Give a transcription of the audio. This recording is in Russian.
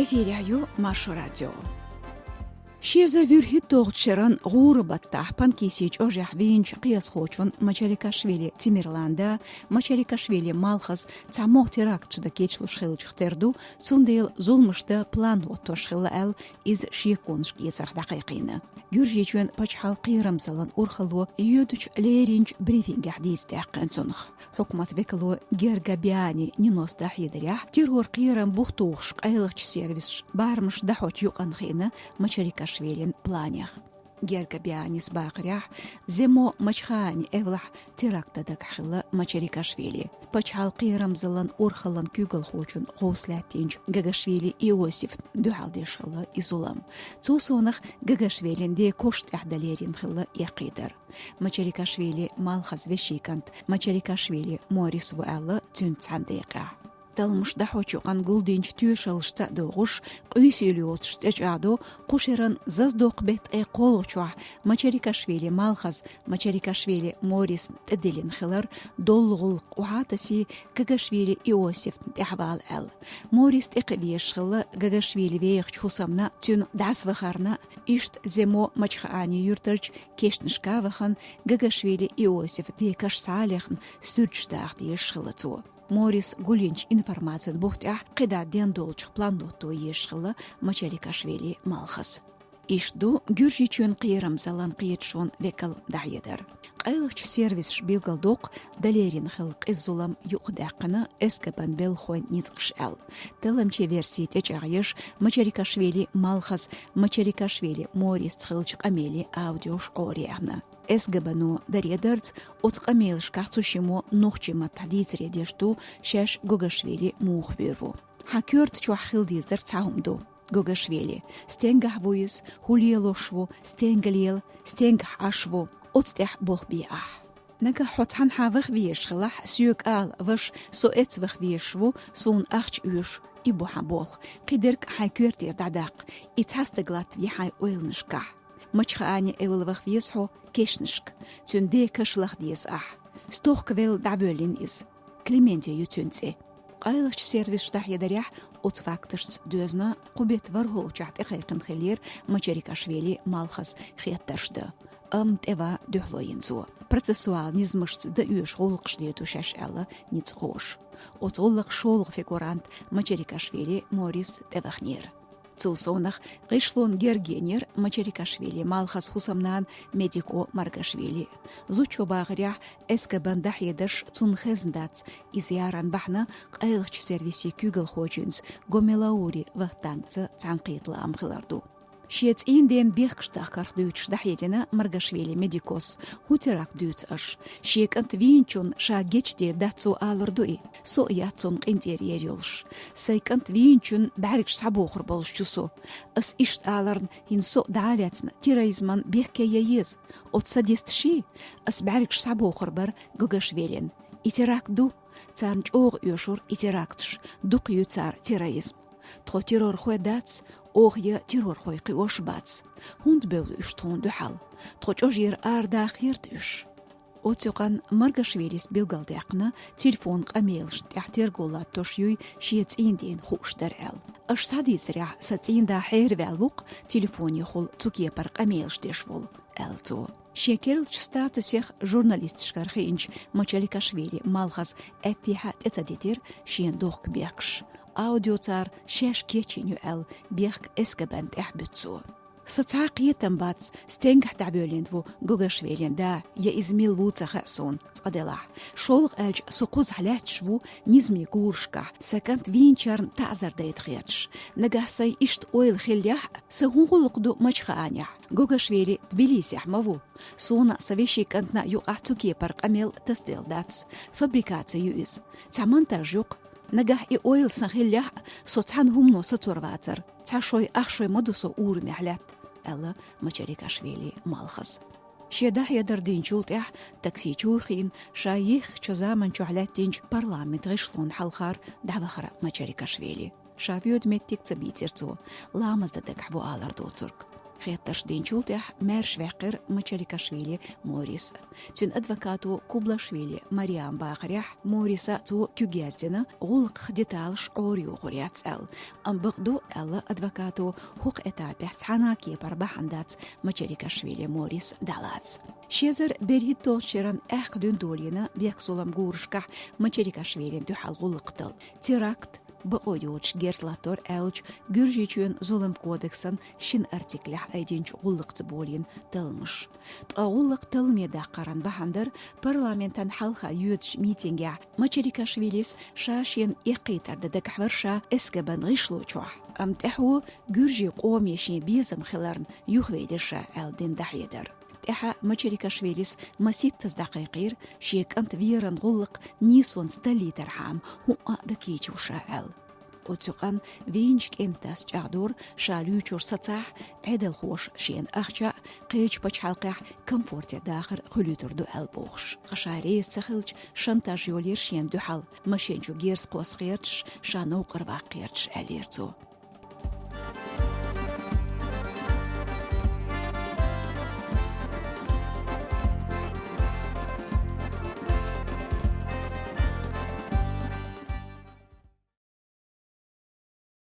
Эфиряю Маршо радио. شيزر فيرهي توغتشران غوربة تحبان كيسيج أرجح بينش قياس خوشون مچاريكاشвили تيميرلاندا مچاريكاشвили مالخص تعموغ تراك تشدكيش لشخيل تختردو سونديل ظلمشتا بلان وطوشخيل أل إز شيكونش يتسرح دقيقين جورجيشون بچحال قيرم سلان أورخلو يودوش ليرينج بريفينج حديث تحقن سنخ حكومة فيكلو جيرغا بياني نينوس داحيدريح تيرور قيرم بوختوخش قيلغش سيرفيس بارمش دحوش يوقن خينا مچاريكاشвили планях. Герга бианис бақрях, земо мачхани эвлах терактадак хилла Мачарикашвили. Пачхал қирам зылан урхалан күгіл хочун ғосләттенч Гагашвили Иосиф дұхалдешхилла изулам. Цусонах Гагашвилинде кошт әхдалерин хилла яқидар. Мачарикашвили малхаз вешикант, Мачарикашвили Морис вуэлла түн цандайқа. Талмыш дахочу ангулдинч тюшалшта догуш қүйсилиотш течадо қушеран заздоқ бет қолочуа Мачарикашвили малхаз Мачарикашвили Морис тедилин хилар доллғул қуатаси Гагашвили Иосиф тахвал әл. Морис теқлиеш хилла Гагашвили вейх чусамна түн дасвахарна ишт земо мачхаани юртарч кешнишкавахан Гагашвили Иосиф декаш салехн сүрчдах диеш хилату. Морис гулинч информациян бухтях қида ден долчх планоту ешхила Мачарикашвили малхас. Ишду гюржичун қиерам залан қиетшон векал дайедар. Қайлықч сервис билгалдоқ далерин хилқ иззулам юқдақына эскабан белхуан ницқш әл. Таламче версии течағыш Мачарикашвили малхас Мачарикашвили Морис тхилчq амели аудиош орияғна. Эсгабану дарьядарц отқамелш кахцушимо нохчима тадизре дешту шаш Гогашвили мухверу. Хакёрт чуахил дизер цаумду. Гогашвили стенгах вуис, хулиелошву, стенгалиел, стенгах ашву, отстех болхбиах. Нага хотхан хавах виешхилах сюк ал ваш соэцвах виешву сун ахч уш ибуха болх. Қидерк хакёрт ирдадақ, ицастаглат вихай ойлнышках. Мачхаани эвлвах виесхо кешнишк, тюнде кашлах диес ах. Стохквел давелин из. Клементе ютюнце. Айлахч сервис штахьядарях отфактышц дözна қубет вархолчахт эхайқын хелер Мачарикашвили малхас хияттаршды. Тева дөхлоинзу. Процессуал низмышц да үйш ғолықшдету шаш әлі ниц ғош. Отоллық шолық фигурант Мачарикашвили Морис Тевахнер. Цусонах гышлон гергенер Мачарикашвили малхас хусамнан медико Маргашвили. Зучо багря эскабан дахьедаш цунхездац изяран бахна қайлықч сервиси күгіл хочунс гомелаури вахтанцы цанқитлы амхиларду. Шец инден бехкштах кардуч дахедена Маргашвили медикос хутерак дюц аш. Шек ант винчун ша гечдер дацу алырдуи. Со ятцун интерьер юлш. Сайк ант винчун барикш сабохр болшчусу. Ас ишт аларн хин со даляцна терроризман бехке яез. От садист ши ас барикш сабохр бар Гогашвилин. Итерак ду царнч ог юшур итерактш. Дук ю цар терроризм. Тхо террор хуедац أوغيا تيرور خويقي وشباتس هوند بيولو إشتون دوحال تخوش آرداخ يرتوش أوتيقان مرغاشвилис билгалдяқна телефон قاميلش تحتير قولات توشيوي شيت إندين خوش درال أش ساديس ريح ساتين دا حير والوق تليفون يخول توكي بار قاميلش ديشفول ألتو شيكيرلش ستاتوسيخ جورناليست شكارخينش Мачарикашвили малхас اتحاد اتديتير شين دوخ بيقش аудиоцар шеш кечиню эл бех эскабант эхбютсу. Сацаақия тамбац стенгах дабёлиндву Гогашвилин да я измил вуцаха сон цаделах. Шолг элч сокуз халячву низми гуршка сакант винчарн тазар дейтхерч. Нагасай ишт ойл хиллях сахунгулуқду мачхаанях. Гогашвили Тбилисях маву. Сона совещикантна юqachtuki парк амел тастелдац. Фабрикация юиз. Цамантаж юq نجح إويل سخيلح صوتان هم نو ستورفاتر تاشوي أخشوي مدوسو أور محلات ألا Мачарикашвили مالخص شيداح يدر دين جولتح تاكسي جوخين شايخ شزامن شحلات دينج برلامنت غشلون حلخار دعوخر Мачарикашвили شافيود متك تبيترتو لامز ددك حبو آلر دوترك خيطرش دين شولتح مارش وقر مچاريكاشvili موريس تون أدفكاتو كوبلاشvili مريم باقريح موريسا تو كيوغيازدنا غلق ديتالش أوريو غوريات أم بغدو ألا أدفكاتو هوق إتابح تحاناكي بربحندات مچاريكاشvili موريس دالات شيزر بريتو شيران أخدون دولينا بيكسولم غورشكح مچاريكاشvili دحال غلقتل تيراكت بقويوش جيرسلاتور ألج جورجيتشون ظلم كودكسن شن ارتكلح أيدينش غلق تبولين تلمش غلق تلمي داقران بحندر برلامنتان حلقة يودش ميتينجع مچاريكاشvili's شاشين إقيتر ددك ورشا اسكبن غيشلو چوح امتحو جورجي قوميشي بيزم خلرن يخويدرشا ألدين دحيدر إحا مچاريكاشvili's مسيتز دقيقير شيك أنت فيران غلق نيسون ستالي ترحام هو أدكيچو شاءل وتسوقان وينجك انتاس جعدور شاليوچور سطاح عدل خوش شين أخجا قيج بچ حلقح كمفورتي داخر خلوتر دو ألبوخش خشاريز تخلج شانتاج يولير شين دو حل مشينجو جيرس قوس غيرتش شانو قربا قيرتش أليرتو